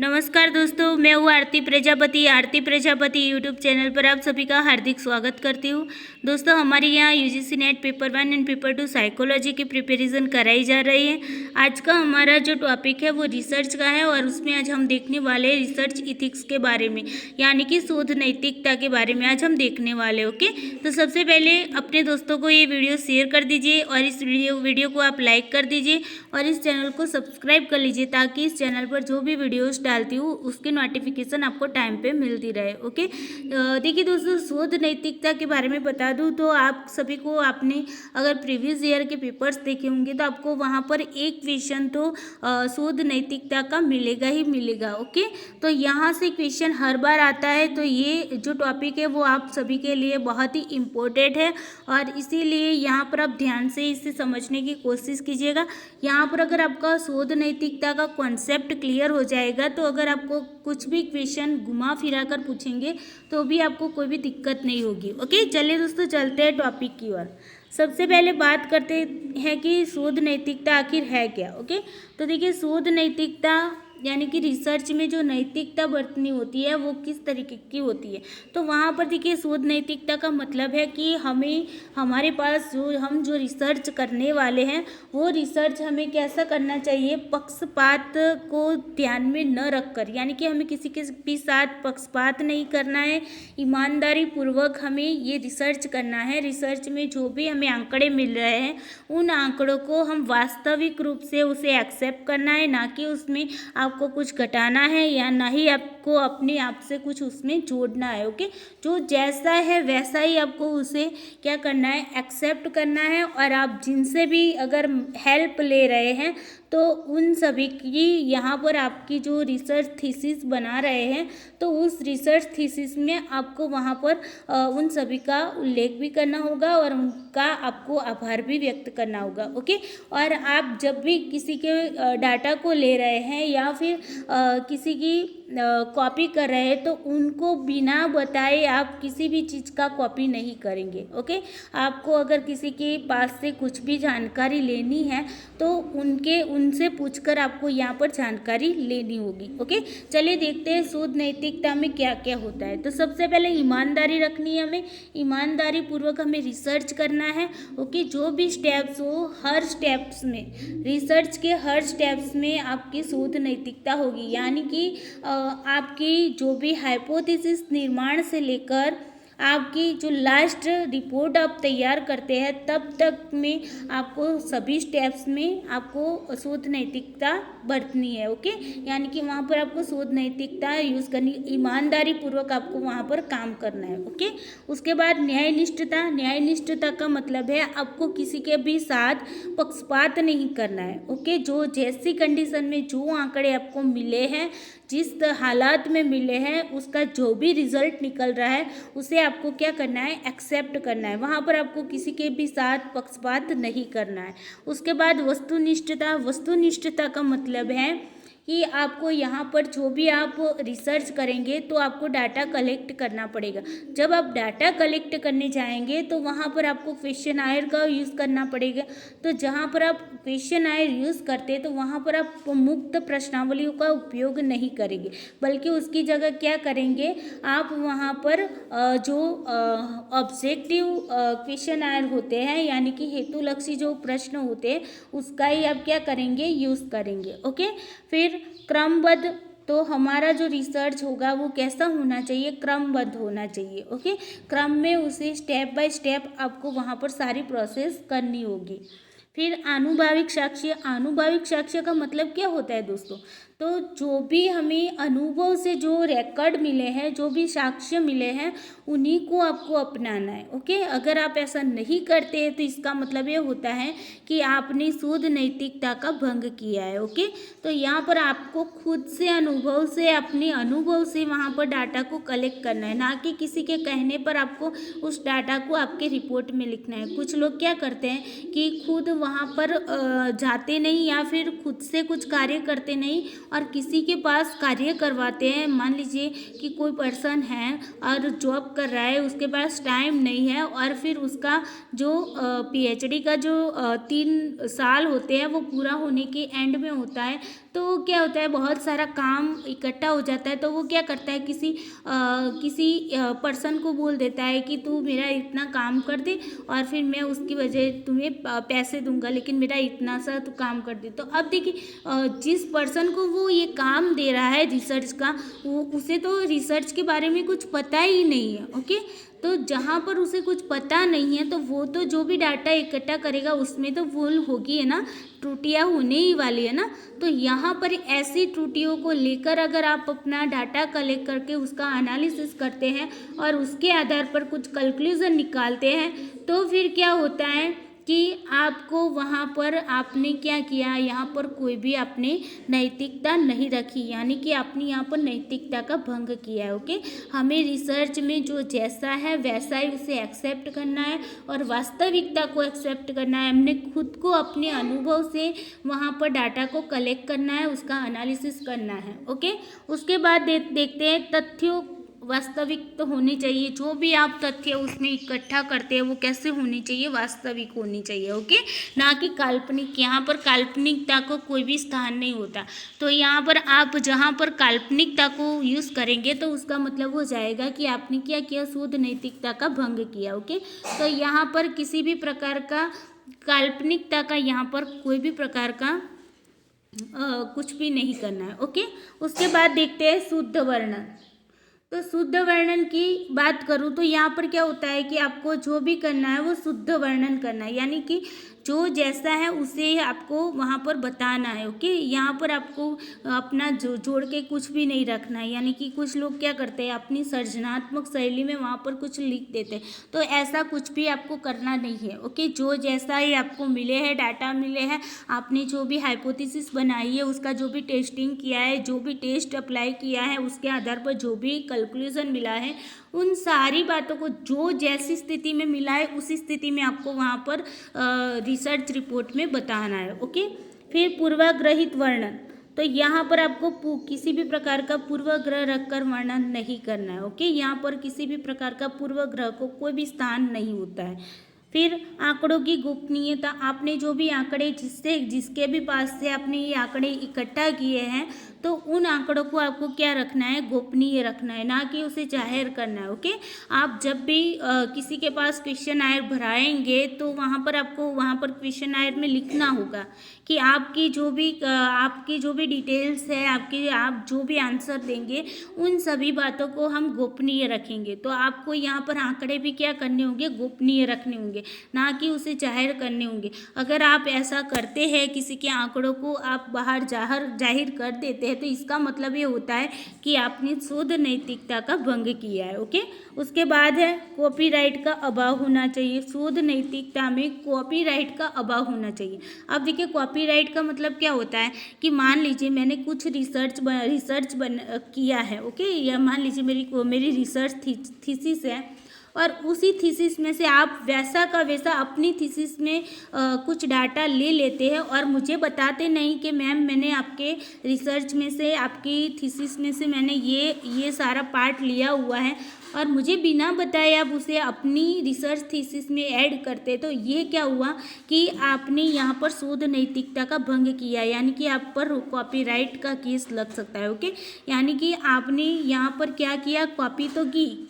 नमस्कार दोस्तों, मैं हूँ आरती प्रजापति यूट्यूब चैनल पर आप सभी का हार्दिक स्वागत करती हूँ। दोस्तों, हमारे यहाँ UGC net paper 1 and paper 2 psychology की प्रिपरेशन कराई जा रही है। आज का हमारा जो टॉपिक है वो रिसर्च का है और उसमें आज हम देखने वाले हैं रिसर्च इथिक्स के बारे में, यानी कि शोध नैतिकता के बारे में आज हम देखने वाले। ओके, तो सबसे पहले अपने दोस्तों को ये वीडियो शेयर कर दीजिए और इस वीडियो को आप लाइक कर दीजिए और इस चैनल को सब्सक्राइब कर लीजिए ताकि इस चैनल पर जो भी वीडियोस डालती हूँ उसकी नोटिफिकेशन आपको टाइम पे मिलती रहे। ओके, देखिए दोस्तों, शोध नैतिकता के बारे में बता दूँ तो आप सभी को, आपने अगर प्रीवियस ईयर के पेपर्स देखे होंगे तो आपको वहाँ पर एक क्वेश्चन तो शोध नैतिकता का मिलेगा ही मिलेगा। ओके, तो यहाँ से क्वेश्चन हर बार आता है, तो ये जो टॉपिक है वो आप सभी के लिए बहुत ही इम्पोर्टेंट है और इसीलिए यहाँ पर आप ध्यान से इसे समझने की कोशिश कीजिएगा। यहाँ पर अगर आपका शोध नैतिकता का कॉन्सेप्ट क्लियर हो जाएगा तो अगर आपको कुछ भी क्वेश्चन घुमा फिरा कर पूछेंगे तो भी आपको कोई भी दिक्कत नहीं होगी। ओके, चलिए दोस्तों, चलते हैं टॉपिक की ओर। सबसे पहले बात करते हैं कि शोध नैतिकता आखिर है क्या। ओके, तो देखिए, शोध नैतिकता यानी कि रिसर्च में जो नैतिकता बरतनी होती है वो किस तरीके की होती है। तो वहाँ पर देखिए, शोध नैतिकता का मतलब है कि हमारे पास हम जो रिसर्च करने वाले हैं वो रिसर्च हमें कैसा करना चाहिए, पक्षपात को ध्यान में न रखकर, यानी कि हमें किसी के भी साथ पक्षपात नहीं करना है। ईमानदारी पूर्वक हमें ये रिसर्च करना है। रिसर्च में जो भी हमें आंकड़े मिल रहे हैं उन आंकड़ों को हम वास्तविक रूप से उसे एक्सेप्ट करना है, ना कि उसमें आपको कुछ घटाना है या ना ही आपको अपने आप से कुछ उसमें जोड़ना है। ओके, जो जैसा है वैसा ही आपको उसे क्या करना है, एक्सेप्ट करना है। और आप जिनसे भी अगर हेल्प ले रहे हैं तो उन सभी की, यहाँ पर आपकी जो रिसर्च थीसिस बना रहे हैं तो उस रिसर्च थीसिस में आपको वहाँ पर उन सभी का उल्लेख भी करना होगा और उनका आपको आभार भी व्यक्त करना होगा। ओके, और आप जब भी किसी के डाटा को ले रहे हैं या फिर किसी की कॉपी कर रहे हैं तो उनको बिना बताए आप किसी भी चीज़ का कॉपी नहीं करेंगे। ओके, आपको अगर किसी के पास से कुछ भी जानकारी लेनी है तो उनसे पूछकर आपको यहाँ पर जानकारी लेनी होगी। ओके, चलिए देखते हैं शोध नैतिकता में क्या क्या होता है। तो सबसे पहले ईमानदारी रखनी है हमें, ईमानदारी पूर्वक हमें रिसर्च करना है। ओके, जो भी स्टेप्स हो, हर स्टेप्स में, रिसर्च के हर स्टेप्स में आपकी शोध नैतिकता होगी, यानी कि आपकी जो भी हाइपोथेसिस निर्माण से लेकर आपकी जो लास्ट रिपोर्ट आप तैयार करते हैं तब तक में आपको सभी स्टेप्स में आपको शोध नैतिकता बरतनी है। ओके, यानी कि वहाँ पर आपको शोध नैतिकता यूज़ करनी, ईमानदारी पूर्वक आपको वहाँ पर काम करना है। ओके, उसके बाद न्यायनिष्ठता। न्यायनिष्ठता का मतलब है आपको किसी के भी साथ पक्षपात नहीं करना है। ओके, जो जैसी कंडीशन में जो आंकड़े आपको मिले हैं, जिस हालात में मिले हैं, उसका जो भी रिजल्ट निकल रहा है उसे आपको क्या करना है, एक्सेप्ट करना है। वहाँ पर आपको किसी के भी साथ पक्षपात नहीं करना है। उसके बाद वस्तुनिष्ठता। वस्तुनिष्ठता का मतलब है कि आपको यहाँ पर जो भी आप रिसर्च करेंगे तो आपको डाटा कलेक्ट करना पड़ेगा। जब आप डाटा कलेक्ट करने जाएंगे तो वहाँ पर आपको क्वेश्चन आयर का यूज़ करना पड़ेगा। तो जहाँ पर आप क्वेश्चन आयर यूज़ करते हैं तो वहाँ पर आप मुक्त प्रश्नावलियों का उपयोग नहीं करेंगे, बल्कि उसकी जगह क्या करेंगे, आप वहाँ पर जो ऑब्जेक्टिव क्वेश्चन आयर होते हैं, यानी कि हेतुलक्षी जो प्रश्न होते हैं उसका ही आप क्या करेंगे, यूज़ करेंगे। ओके, फिर क्रमबद्ध। तो हमारा जो रिसर्च होगा वो कैसा होना चाहिए, क्रमबद्ध होना चाहिए। ओके, क्रम में उसे स्टेप बाय स्टेप आपको वहाँ पर सारी प्रोसेस करनी होगी। फिर आनुभाविक साक्ष्य। आनुभाविक साक्ष्य का मतलब क्या होता है दोस्तों, तो जो भी हमें अनुभव से जो रिकॉर्ड मिले हैं, जो भी साक्ष्य मिले हैं, उन्हीं को आपको अपनाना है। ओके, अगर आप ऐसा नहीं करते हैं तो इसका मतलब ये होता है कि आपने शोध नैतिकता का भंग किया है। ओके, तो यहाँ पर आपको खुद से अनुभव से, अपने अनुभव से वहाँ पर डाटा को कलेक्ट करना है, ना कि किसी के कहने पर आपको उस डाटा को आपके रिपोर्ट में लिखना है। कुछ लोग क्या करते हैं कि खुद वहाँ पर जाते नहीं या फिर खुद से कुछ कार्य करते नहीं और किसी के पास कार्य करवाते हैं। मान लीजिए कि कोई पर्सन है और जॉब कर रहा है, उसके पास टाइम नहीं है और फिर उसका जो पीएचडी का जो 3 साल होते हैं वो पूरा होने के एंड में होता है। तो क्या होता है, बहुत सारा काम इकट्ठा हो जाता है, तो वो क्या करता है, किसी पर्सन को बोल देता है कि तू मेरा इतना काम कर दे और फिर मैं उसकी वजह तुम्हें पैसे दूंगा, लेकिन मेरा इतना सा तो काम कर दे। तो अब देखिए, जिस पर्सन को वो ये काम दे रहा है रिसर्च का, वो उसे तो रिसर्च के बारे में कुछ पता ही नहीं है। ओके, तो जहाँ पर उसे कुछ पता नहीं है तो वो तो जो भी डाटा इकट्ठा करेगा उसमें तो भूल होगी, है ना, त्रुटियां होने ही वाली है ना। तो यहाँ पर ऐसी त्रुटियों को लेकर अगर आप अपना डाटा कलेक्ट करके उसका एनालिसिस करते हैं और उसके आधार पर कुछ कंक्लूजन निकालते हैं, तो फिर क्या होता है कि आपको वहाँ पर आपने क्या किया, यहाँ पर कोई भी आपने नैतिकता नहीं रखी, यानी कि आपने यहाँ पर नैतिकता का भंग किया है। ओके, हमें रिसर्च में जो जैसा है वैसा ही उसे एक्सेप्ट करना है और वास्तविकता को एक्सेप्ट करना है। हमने खुद को अपने अनुभव से वहाँ पर डाटा को कलेक्ट करना है, उसका एनालिसिस करना है। ओके, उसके बाद देखते हैं तथ्यों वास्तविक तो होनी चाहिए। जो भी आप तथ्य उसमें इकट्ठा करते हैं वो कैसे होनी चाहिए, वास्तविक होनी चाहिए। ओके, ना कि काल्पनिक। यहाँ पर काल्पनिकता को कोई भी स्थान नहीं होता। तो यहाँ पर आप जहाँ पर काल्पनिकता को यूज़ करेंगे तो उसका मतलब हो जाएगा कि आपने क्या किया, शुद्ध नैतिकता का भंग किया। ओके, तो यहाँ पर किसी भी प्रकार का काल्पनिकता का यहाँ पर कोई भी प्रकार का कुछ भी नहीं करना है। ओके, उसके बाद देखते हैं शुद्ध वर्णन। तो शुद्ध वर्णन की बात करूँ तो यहाँ पर क्या होता है कि आपको जो भी करना है वो शुद्ध वर्णन करना है, यानी कि जो जैसा है उसे आपको वहाँ पर बताना है। ओके, यहाँ पर आपको अपना जोड़ के कुछ भी नहीं रखना है, यानी कि कुछ लोग क्या करते हैं अपनी सृजनात्मक शैली में वहाँ पर कुछ लिख देते हैं, तो ऐसा कुछ भी आपको करना नहीं है। ओके, जो जैसा ही आपको मिले हैं, डाटा मिले हैं, आपने जो भी हाइपोथेसिस बनाई है, उसका जो भी टेस्टिंग किया है, जो भी टेस्ट अप्लाई किया है, उसके आधार पर जो भी कंक्लूजन मिला है, उन सारी बातों को जो जैसी स्थिति में मिला है उसी स्थिति में आपको वहाँ पर रिसर्च रिपोर्ट में बताना है। ओके, फिर पूर्वाग्रहित वर्णन। तो यहाँ पर आपको किसी भी प्रकार का पूर्वाग्रह रखकर वर्णन नहीं करना है। ओके, यहाँ पर किसी भी प्रकार का पूर्वाग्रह को कोई भी स्थान नहीं होता है। फिर आंकड़ों की गोपनीयता। आपने जो भी आंकड़े जिसके भी पास से आपने ये आंकड़े इकट्ठा किए हैं, तो उन आंकड़ों को आपको क्या रखना है, गोपनीय रखना है, ना कि उसे जाहिर करना है। ओके, आप जब भी किसी के पास क्वेश्चन आयर भराएंगे तो वहाँ पर आपको वहाँ पर क्वेश्चन आयर में लिखना होगा कि आपकी जो भी डिटेल्स है, आप जो भी आंसर देंगे उन सभी बातों को हम गोपनीय रखेंगे। तो आपको यहाँ पर आंकड़े भी क्या करने होंगे, गोपनीय रखने होंगे, ना कि उसे जाहिर करने होंगे। अगर आप ऐसा करते हैं, किसी के आंकड़ों को आप बाहर जाहिर कर देते हैं, तो इसका मतलब ये होता है कि आपने शुद्ध नैतिकता का भंग किया है। ओके, उसके बाद है कॉपीराइट का अभाव होना चाहिए। शुद्ध नैतिकता में कॉपीराइट का अभाव होना चाहिए। अब देखिए, कॉपीराइट का मतलब क्या होता है कि मान लीजिए मैंने कुछ रिसर्च किया है। ओके, या मान लीजिए मेरी रिसर्च थीसिस है और उसी थीसिस में से आप वैसा का वैसा अपनी थीसिस में कुछ डाटा ले लेते हैं और मुझे बताते नहीं कि मैम मैंने आपके रिसर्च में से, आपकी थीसिस में से मैंने ये सारा पार्ट लिया हुआ है, और मुझे बिना बताए आप उसे अपनी रिसर्च थीसिस में ऐड करते, तो ये क्या हुआ कि आपने यहाँ पर शुद्ध नैतिकता का भंग किया, यानी कि आप पर कॉपीराइट का केस लग सकता है। ओके, यानी कि आपने यहाँ पर क्या किया,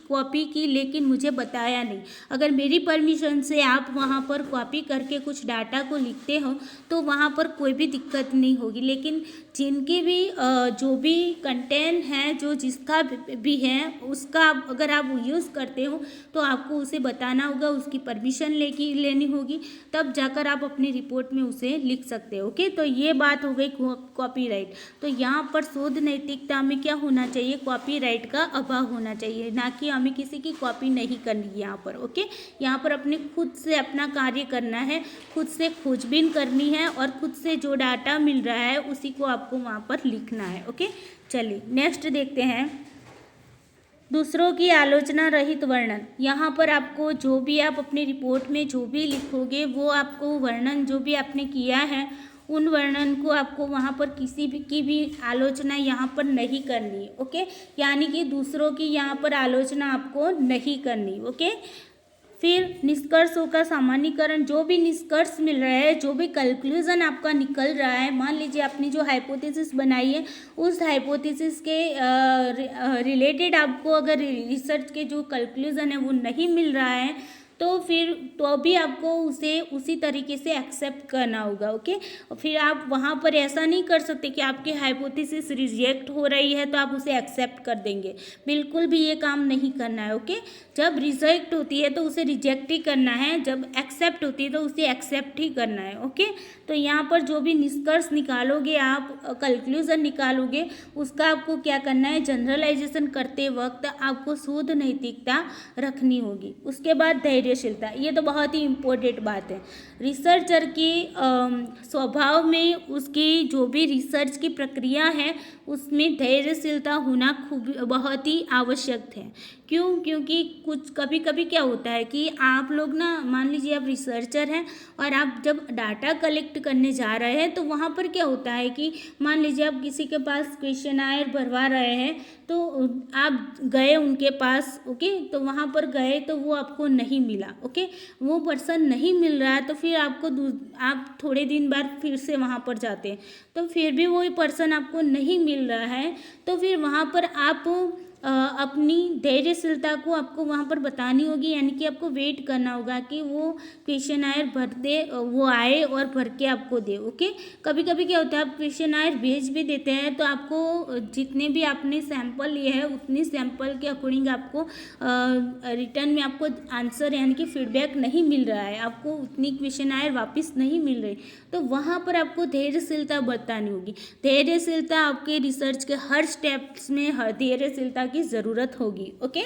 कॉपी की लेकिन मुझे बताया नहीं। अगर मेरी परमिशन से आप वहाँ पर कॉपी करके कुछ डाटा को लिखते हो तो वहाँ पर कोई भी दिक्कत नहीं होगी, लेकिन जिनके भी जो भी कंटेंट है, जो जिसका भी है, उसका अगर आप यूज़ करते हो तो आपको उसे बताना होगा, उसकी परमिशन लेनी होगी, तब जाकर आप अपनी रिपोर्ट में उसे लिख सकते हो। ओके, तो ये बात हो गई कॉपीराइट। तो यहाँ पर शोध नैतिकता में क्या होना चाहिए, कॉपीराइट का अभाव होना चाहिए, ना कि हमें किसी की कॉपी नहीं करनी यहाँ पर। ओके, यहाँ पर अपने खुद से अपना कार्य करना है, खुद से खोजबीन करनी है और खुद से जो डाटा मिल रहा है उसी को आपको वहाँ पर लिखना है। ओके, चलिए नेक्स्ट देखते हैं, दूसरों की आलोचना रहित वर्णन। यहाँ पर आपको जो भी आप अपनी रिपोर्ट में जो भी लिखोगे वो आपको वर्णन जो भी आपने किया है उन वर्णन को आपको वहाँ पर किसी भी की भी आलोचना यहाँ पर नहीं करनी है। ओके, यानी कि दूसरों की यहाँ पर आलोचना आपको नहीं करनी। ओके, फिर निष्कर्षों का सामान्यीकरण, जो भी निष्कर्ष मिल रहा है, जो भी कंक्लूजन आपका निकल रहा है, मान लीजिए आपने जो हाइपोथेसिस बनाई है उस हाइपोथेसिस के रिलेटेड आपको अगर रिसर्च के जो कंक्लूजन है वो नहीं मिल रहा है तो फिर तो भी आपको उसे उसी तरीके से एक्सेप्ट करना होगा। ओके, फिर आप वहाँ पर ऐसा नहीं कर सकते कि आपकी हाइपोथेसिस रिजेक्ट हो रही है तो आप उसे एक्सेप्ट कर देंगे, बिल्कुल भी ये काम नहीं करना है। ओके, जब रिजेक्ट होती है तो उसे रिजेक्ट ही करना है, जब एक्सेप्ट होती है तो उसे एक्सेप्ट ही करना है। ओके, तो यहाँ पर जो भी निष्कर्ष निकालोगे आप, कंक्लूजन निकालोगे, उसका आपको क्या करना है, जनरलाइजेशन करते वक्त आपको शोध नैतिकता रखनी होगी। उसके बाद धैर्यशीलता, ये तो बहुत ही इम्पोर्टेंट बात है। रिसर्चर के स्वभाव में उसकी जो भी रिसर्च की प्रक्रिया है उसमें धैर्यशीलता होना खूब बहुत ही आवश्यक है। क्यों? क्योंकि कुछ कभी कभी क्या होता है कि आप लोग ना, मान लीजिए आप रिसर्चर हैं और आप जब डाटा कलेक्ट करने जा रहे हैं तो वहाँ पर क्या होता है कि मान लीजिए आप किसी के पास क्वेश्चनायर भरवा रहे हैं तो आप गए उनके पास। ओके, तो वहाँ पर गए तो वो आपको नहीं मिला। ओके, वो पर्सन नहीं मिल रहा है तो फिर आपको आप थोड़े दिन बाद फिर से वहाँ पर जाते हैं तो फिर भी वही पर्सन आपको नहीं मिल रहा है तो फिर वहाँ पर आप अपनी धैर्यशीलता को आपको वहाँ पर बतानी होगी, यानी कि आपको वेट करना होगा कि वो क्वेश्चनायर भर दे, वो आए और भर के आपको दे। ओके, कभी कभी क्या होता है आप क्वेश्चनायर भेज भी देते हैं तो आपको जितने भी आपने सैंपल लिए हैं उतनी सैंपल के अकॉर्डिंग आपको रिटर्न में आपको आंसर यानी कि फीडबैक नहीं मिल रहा है, आपको उतनी क्वेश्चनायर वापस नहीं मिल रही, तो वहाँ पर आपको धैर्यशीलता बरतनी होगी। धैर्यशीलता आपके रिसर्च के हर स्टेप्स में धैर्यशीलता की ज़रूरत होगी। ओके,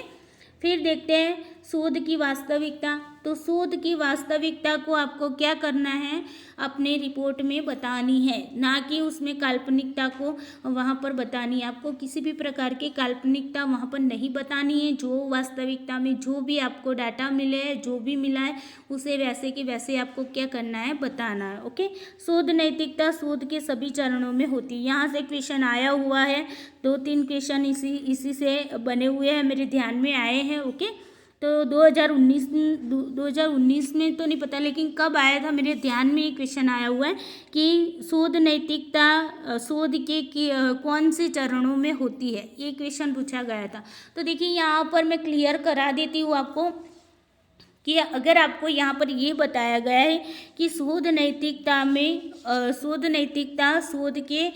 फिर देखते हैं शोध की वास्तविकता। तो शोध की वास्तविकता को आपको क्या करना है, अपने रिपोर्ट में बतानी है, ना कि उसमें काल्पनिकता को वहाँ पर बतानी है। आपको किसी भी प्रकार की काल्पनिकता वहाँ पर नहीं बतानी है। जो वास्तविकता में जो भी आपको डाटा मिले है, जो भी मिला है उसे वैसे कि वैसे आपको क्या करना है, बताना है। ओके, शोध नैतिकता शोध के सभी चरणों में होती है। यहाँ से क्वेश्चन आया हुआ है, 2-3 क्वेश्चन इसी से बने हुए हैं, मेरे ध्यान में आए हैं। ओके, तो 2019 में तो नहीं पता, लेकिन कब आया था मेरे ध्यान में ये क्वेश्चन आया हुआ है कि शोध नैतिकता शोध के कौन से चरणों में होती है, ये क्वेश्चन पूछा गया था। तो देखिए यहाँ पर मैं क्लियर करा देती हूँ आपको कि अगर आपको यहाँ पर ये बताया गया है कि शोध नैतिकता शोध के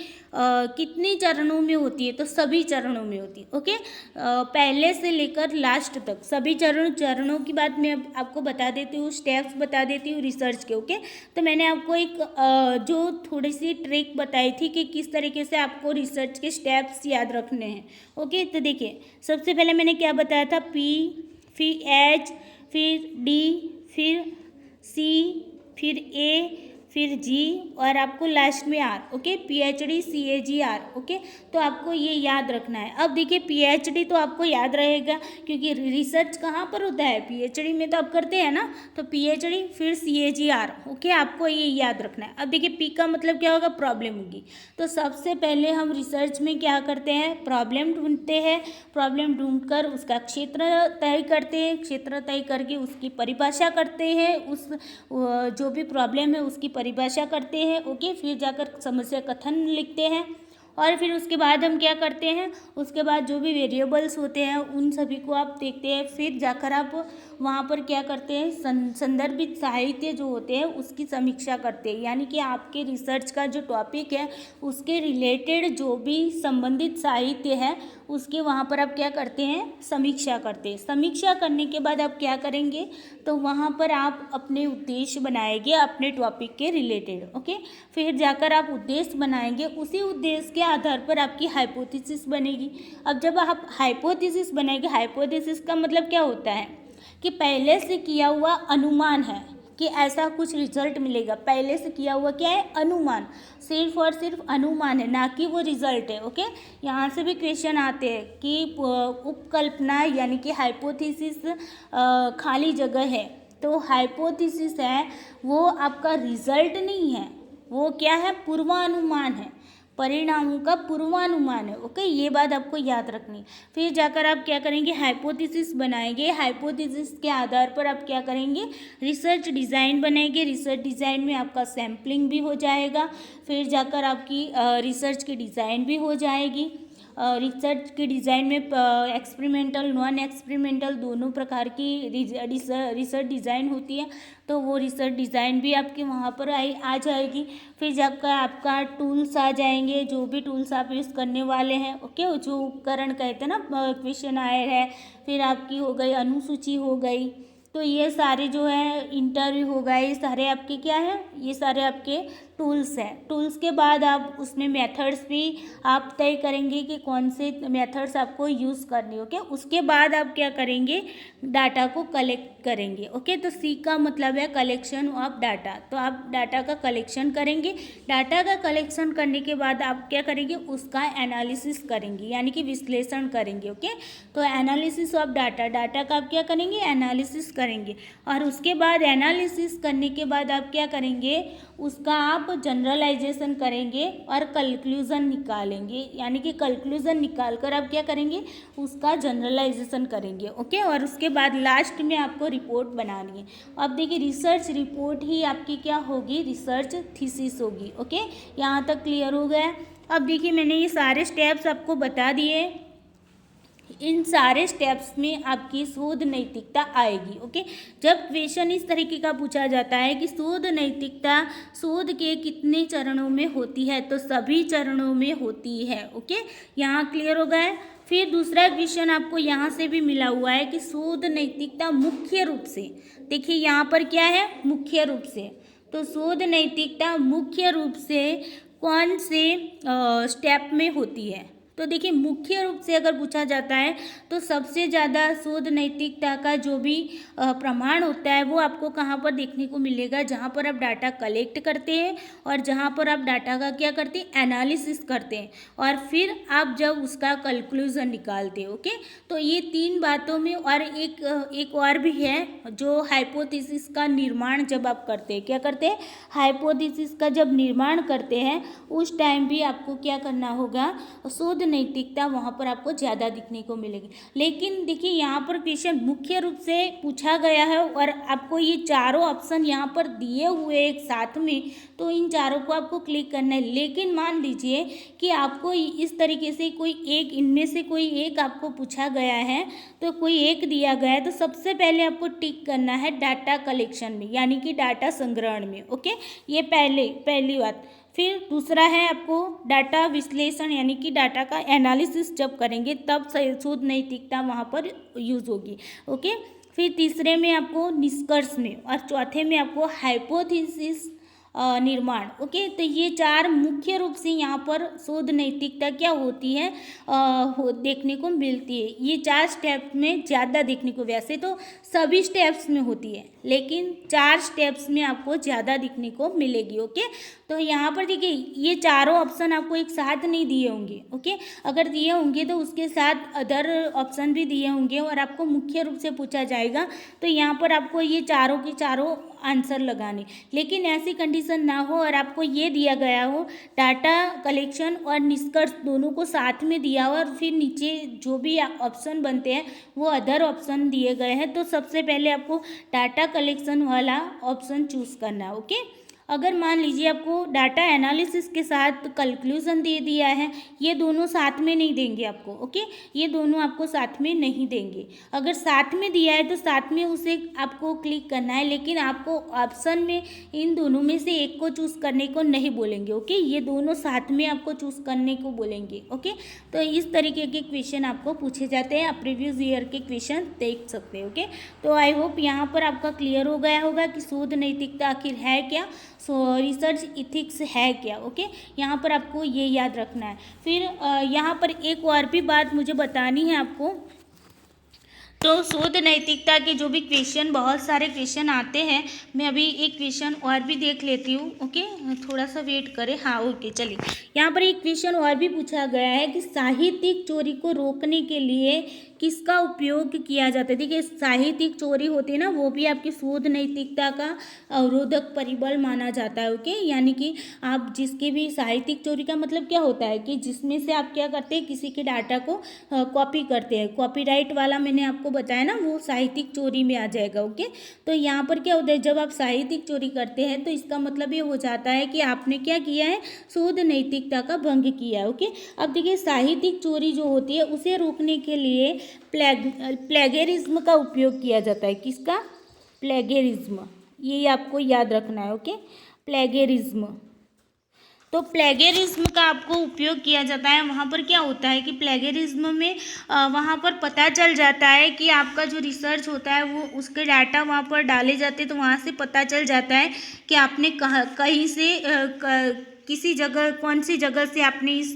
कितने चरणों में होती है, तो सभी चरणों में होती है। ओके, पहले से लेकर लास्ट तक सभी चरणों की बात मैं आपको बता देती हूँ, स्टेप्स बता देती हूँ रिसर्च के। ओके, तो मैंने आपको एक जो थोड़ी सी ट्रिक बताई थी कि किस तरीके से आपको रिसर्च के स्टेप्स याद रखने हैं। ओके, तो देखिए सबसे पहले मैंने क्या बताया था, P, फिर H, फिर D, फिर C, फिर A, फिर G और आपको लास्ट में R। Okay, PhD CAGR। Okay, तो आपको ये याद रखना है। अब देखिए PhD तो आपको याद रहेगा क्योंकि रिसर्च कहाँ पर होता है, PhD में तो आप करते हैं ना, तो PhD फिर CAGR। ओके, आपको ये याद रखना है। अब देखिए P का मतलब क्या होगा, प्रॉब्लम होगी। तो सबसे पहले हम रिसर्च में क्या करते हैं, प्रॉब्लम ढूंढते हैं, प्रॉब्लम ढूंढकर उसका क्षेत्र तय करते हैं, क्षेत्र तय करके उसकी परिभाषा करते हैं, उस जो भी प्रॉब्लम है उसकी परिभाषा करते हैं। ओके, फिर जाकर समस्या कथन लिखते हैं और फिर उसके बाद हम क्या करते हैं, उसके बाद जो भी वेरिएबल्स होते हैं उन सभी को आप देखते हैं। फिर जाकर आप वहाँ पर क्या करते हैं, संदर्भित साहित्य जो होते हैं उसकी समीक्षा करते हैं, यानी कि आपके रिसर्च का जो टॉपिक है उसके रिलेटेड जो भी संबंधित साहित्य है उसके वहाँ पर आप क्या करते हैं, समीक्षा करते हैं। समीक्षा करने के बाद आप क्या करेंगे, तो वहाँ पर आप अपने उद्देश्य बनाएंगे अपने टॉपिक के रिलेटेड। ओके, फिर जाकर आप उद्देश्य बनाएंगे, उसी उद्देश्य के आधार पर आपकी हाइपोथेसिस बनेगी। अब जब आप हाइपोथेसिस बनाएंगे, हाइपोथेसिस का मतलब क्या होता है कि पहले से किया हुआ अनुमान है कि ऐसा कुछ रिजल्ट मिलेगा। पहले से किया हुआ क्या है, अनुमान, सिर्फ और सिर्फ अनुमान है, ना कि वो रिजल्ट है। ओके, यहाँ से भी क्वेश्चन आते हैं कि उपकल्पना यानी कि हाइपोथेसिस खाली जगह है, तो हाइपोथेसिस है वो आपका रिजल्ट नहीं है, वो क्या है, पूर्वानुमान है, परिणामों का पूर्वानुमान है। ओके, ये बात आपको याद रखनी। फिर जाकर आप क्या करेंगे, हाइपोथेसिस बनाएंगे। हाइपोथेसिस के आधार पर आप क्या करेंगे, रिसर्च डिज़ाइन बनाएंगे। रिसर्च डिज़ाइन में आपका सैम्पलिंग भी हो जाएगा, फिर जाकर आपकी रिसर्च की डिज़ाइन भी हो जाएगी। रिसर्च की डिज़ाइन में एक्सपेरिमेंटल, नॉन एक्सपेरिमेंटल दोनों प्रकार की रिसर्च डिज़ाइन होती है, तो वो रिसर्च डिज़ाइन भी आपके वहाँ पर आ जाएगी। फिर जाकर आपका टूल्स आ जाएंगे, जो भी टूल्स आप यूज़ करने वाले हैं। ओके, जो उपकरण कहते हैं ना, क्वेश्चनायर है, फिर आपकी हो गई अनुसूची हो गई, तो ये सारे जो है इंटरव्यू हो गए, ये सारे आपके क्या है, ये सारे आपके टूल्स हैं। टूल्स के बाद आप उसमें मेथड्स भी आप तय करेंगे कि कौन से मेथड्स आपको यूज़ करने। ओके, उसके बाद आप क्या करेंगे, डाटा को कलेक्ट करेंगे। ओके, तो सी का मतलब है कलेक्शन ऑफ डाटा, तो आप डाटा का कलेक्शन करेंगे। डाटा का कलेक्शन करने के बाद आप क्या करेंगे, उसका एनालिसिस करेंगे, यानी कि विश्लेषण करेंगे। ओके, तो एनालिसिस ऑफ डाटा, डाटा का आप क्या करेंगे, एनालिसिस करेंगे। और उसके बाद एनालिसिस करने के बाद आप क्या करेंगे, उसका आप जनरलाइजेशन करेंगे और कंक्लूजन निकालेंगे, यानी कि कंक्लूजन निकाल कर आप क्या करेंगे, उसका जनरलाइजेशन करेंगे। ओके, और उसके बाद लास्ट में आपको रिपोर्ट बनानी है। अब देखिए, रिसर्च रिपोर्ट ही आपकी क्या होगी, रिसर्च थीसिस होगी। ओके, यहाँ तक क्लियर हो गया। अब देखिए, मैंने ये सारे स्टेप्स आपको बता दिए। इन सारे स्टेप्स में आपकी शोध नैतिकता आएगी। ओके, जब क्वेश्चन इस तरीके का पूछा जाता है कि शोध नैतिकता शोध के कितने चरणों में होती है, तो सभी चरणों में होती है। ओके, यहाँ क्लियर हो गया है। फिर दूसरा क्वेश्चन आपको यहाँ से भी मिला हुआ है कि शोध नैतिकता मुख्य रूप से, देखिए यहाँ पर क्या है, मुख्य रूप से, तो शोध नैतिकता मुख्य रूप से कौन से स्टेप में होती है। तो देखिए, मुख्य रूप से अगर पूछा जाता है तो सबसे ज़्यादा शोध नैतिकता का जो भी प्रमाण होता है वो आपको कहाँ पर देखने को मिलेगा, जहाँ पर आप डाटा कलेक्ट करते हैं और जहाँ पर आप डाटा का क्या करते हैं, एनालिसिस करते हैं, और फिर आप जब उसका कंक्लूजन निकालते हैं। ओके, तो ये तीन बातों में, और एक और भी है, जो हाइपोथेसिस का निर्माण जब आप करते हैं, क्या करते हैं, हाइपोथेसिस का जब निर्माण करते हैं उस टाइम भी आपको क्या करना होगा, शोध नैतिकता वहाँ पर आपको ज़्यादा दिखने को मिलेगी। लेकिन देखिए, यहाँ पर क्वेश्चन मुख्य रूप से पूछा गया है और आपको ये चारों ऑप्शन यहाँ पर दिए हुए एक साथ में, तो इन चारों को आपको क्लिक करना है। लेकिन मान लीजिए कि आपको इस तरीके से कोई एक, इनमें से कोई एक आपको पूछा गया है, तो कोई एक दिया गया है, तो सबसे पहले आपको टिक करना है डाटा कलेक्शन में, यानी कि डाटा संग्रहण में। ओके, ये पहली बात। फिर दूसरा है आपको डाटा विश्लेषण, यानी कि डाटा का एनालिसिस जब करेंगे तब शोध नैतिकता वहाँ पर यूज़ होगी। ओके, फिर तीसरे में आपको निष्कर्ष में, और चौथे में आपको हाइपोथेसिस निर्माण। ओके, तो ये चार मुख्य रूप से यहाँ पर शोध नैतिकता क्या होती है, देखने को मिलती है। ये चार स्टेप में ज़्यादा देखने को, वैसे तो सभी स्टेप्स में होती है, लेकिन चार स्टेप्स में आपको ज़्यादा दिखने को मिलेगी। ओके, तो यहाँ पर देखिए, ये चारों ऑप्शन आपको एक साथ नहीं दिए होंगे। ओके, अगर दिए होंगे तो उसके साथ अदर ऑप्शन भी दिए होंगे और आपको मुख्य रूप से पूछा जाएगा, तो यहाँ पर आपको ये चारों के चारों आंसर लगाने। लेकिन ऐसी कंडीशन ना हो और आपको ये दिया गया हो, डाटा कलेक्शन और निष्कर्ष दोनों को साथ में दिया हो, और फिर नीचे जो भी ऑप्शन बनते हैं वो अदर ऑप्शन दिए गए हैं, तो सबसे पहले आपको डाटा कलेक्शन वाला ऑप्शन चूज़ करना है। ओके, अगर मान लीजिए आपको डाटा एनालिसिस के साथ कंक्लूजन दे दिया है, ये दोनों साथ में नहीं देंगे आपको। ओके, ये दोनों आपको साथ में नहीं देंगे। अगर साथ में दिया है तो साथ में उसे आपको क्लिक करना है, लेकिन आपको ऑप्शन में इन दोनों में से एक को चूज़ करने को नहीं बोलेंगे। ओके, ये दोनों साथ में आपको चूज़ करने को बोलेंगे। ओके, तो इस तरीके के क्वेश्चन आपको पूछे जाते हैं, आप प्रीवियस ईयर के क्वेश्चन देख सकते हैं। ओके, तो आई होप यहाँ पर आपका क्लियर हो गया होगा कि शोध नैतिकता आखिर है क्या, रिसर्च इथिक्स है क्या। ओके, यहाँ पर आपको ये याद रखना है। फिर यहाँ पर एक और भी बात मुझे बतानी है आपको, तो शोध नैतिकता के जो भी क्वेश्चन, बहुत सारे क्वेश्चन आते हैं, मैं अभी एक क्वेश्चन और भी देख लेती हूँ। ओके, थोड़ा सा वेट करें। हाँ ओके, चलिए। यहाँ पर एक क्वेश्चन और भी पूछा गया है कि साहित्यिक चोरी को रोकने के लिए किसका उपयोग किया जाता है। देखिए, साहित्यिक चोरी होती है ना, वो भी आपकी शोध नैतिकता का अवरोधक परिबल माना जाता है। ओके, यानी कि आप जिसके भी साहित्यिक चोरी का मतलब क्या होता है कि जिसमें से आप क्या करते हैं, किसी के डाटा को कॉपी करते हैं। कॉपीराइट वाला मैंने आपको बताया ना, वो साहित्यिक चोरी में आ जाएगा। ओके, तो यहाँ पर क्या होता है, जब आप साहित्यिक चोरी करते हैं तो इसका मतलब ये हो जाता है कि आपने क्या किया है, शोध नैतिकता का भंग किया है। ओके, अब देखिए, साहित्यिक चोरी जो होती है उसे रोकने के लिए प्लेगेरिज्म का उपयोग किया जाता है। किसका? प्लेगेरिज्म, ये आपको याद रखना है। ओके, प्लेगेरिज्म। तो प्लेगेरिज्म का आपको उपयोग किया जाता है। वहाँ पर क्या होता है कि प्लेगेरिज्म में वहाँ पर पता चल जाता है कि आपका जो रिसर्च होता है वो उसके डाटा वहाँ पर डाले जाते हैं, तो वहाँ से पता चल जाता है कि आपने कहीं से किसी जगह, कौन सी जगह से आपने इस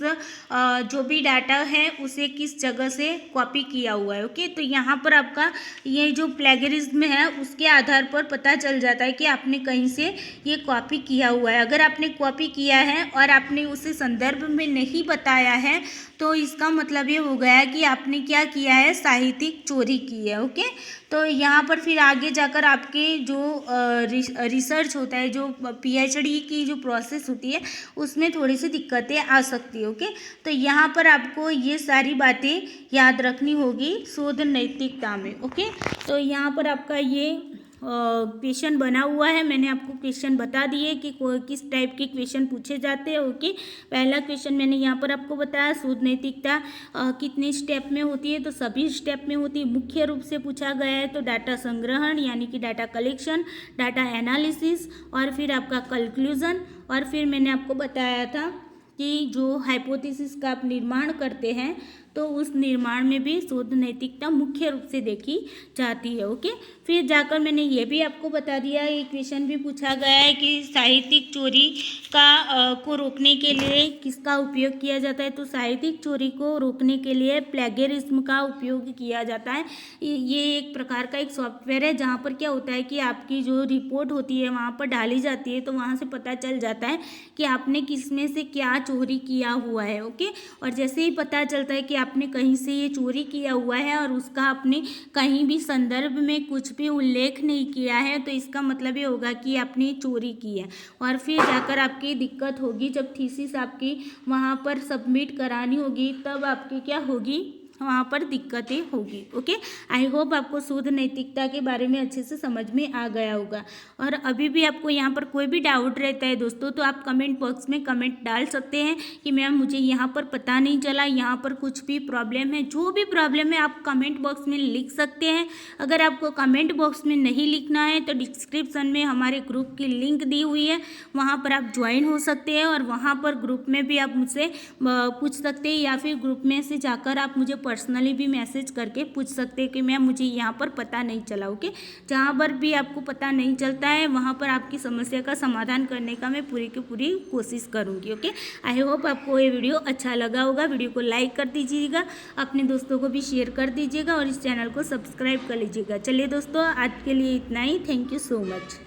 जो भी डाटा है उसे किस जगह से कॉपी किया हुआ है। ओके, तो यहाँ पर आपका ये जो प्लेगरिज्म है उसके आधार पर पता चल जाता है कि आपने कहीं से ये कॉपी किया हुआ है। अगर आपने कॉपी किया है और आपने उसे संदर्भ में नहीं बताया है तो इसका मतलब ये हो गया कि आपने क्या किया है, साहित्यिक चोरी की है। ओके, तो यहाँ पर फिर आगे जाकर आपके जो रिसर्च होता है, जो पीएचडी की जो प्रोसेस होती है उसमें थोड़ी सी दिक्कतें आ सकती है। ओके, तो यहाँ पर आपको ये सारी बातें याद रखनी होगी शोध नैतिकता में। ओके, तो यहाँ पर आपका ये क्वेश्चन बना हुआ है। मैंने आपको क्वेश्चन बता दिए कि किस टाइप के क्वेश्चन पूछे जाते हैं। ओके, पहला क्वेश्चन मैंने यहाँ पर आपको बताया, शोध नैतिकता कितने स्टेप में होती है, तो सभी स्टेप में होती है। मुख्य रूप से पूछा गया है तो डाटा संग्रहण यानी कि डाटा कलेक्शन, डाटा एनालिसिस, और फिर आपका कंक्लूजन, और फिर मैंने आपको बताया था कि जो हाइपोथेसिस का आप निर्माण करते हैं तो उस निर्माण में भी शोध नैतिकता मुख्य रूप से देखी जाती है। ओके, फिर जाकर मैंने ये भी आपको बता दिया, ये क्वेश्चन भी पूछा गया है कि साहित्यिक चोरी को रोकने के लिए किसका उपयोग किया जाता है। तो साहित्यिक चोरी को रोकने के लिए प्लेगेरिज्म का उपयोग किया जाता है। ये एक प्रकार का एक सॉफ्टवेयर है जहाँ पर क्या होता है कि आपकी जो रिपोर्ट होती है वहाँ पर डाली जाती है, तो वहाँ से पता चल जाता है कि आपने किस में से क्या चोरी किया हुआ है। ओके, और जैसे ही पता चलता है कि आपने कहीं से ये चोरी किया हुआ है और उसका आपने कहीं भी संदर्भ में कुछ भी उल्लेख नहीं किया है, तो इसका मतलब ये होगा कि आपने चोरी की है। और फिर जाकर आपकी दिक्कत होगी, जब थीसिस आपकी वहाँ पर सबमिट करानी होगी तब आपकी क्या होगी, वहाँ पर दिक्कतें होगी। ओके, आई होप आपको शोध नैतिकता के बारे में अच्छे से समझ में आ गया होगा। और अभी भी आपको यहाँ पर कोई भी डाउट रहता है दोस्तों, तो आप कमेंट बॉक्स में कमेंट डाल सकते हैं कि मैम मुझे यहाँ पर पता नहीं चला, यहाँ पर कुछ भी प्रॉब्लम है। जो भी प्रॉब्लम है आप कमेंट बॉक्स में लिख सकते हैं। अगर आपको कमेंट बॉक्स में नहीं लिखना है तो डिस्क्रिप्शन में हमारे ग्रुप की लिंक दी हुई है, वहाँ पर आप ज्वाइन हो सकते हैं और वहाँ पर ग्रुप में भी आप मुझसे पूछ सकते हैं, या फिर ग्रुप में से जाकर आप मुझे पर्सनली भी मैसेज करके पूछ सकते हैं कि मैम मुझे यहाँ पर पता नहीं चला। ओके, जहाँ पर भी आपको पता नहीं चलता है वहाँ पर आपकी समस्या का समाधान करने का मैं पूरी की पूरी कोशिश करूँगी। ओके, आई होप आपको ये वीडियो अच्छा लगा होगा। वीडियो को लाइक कर दीजिएगा, अपने दोस्तों को भी शेयर कर दीजिएगा और इस चैनल को सब्सक्राइब कर लीजिएगा। चलिए दोस्तों, आज के लिए इतना ही। Thank you so much.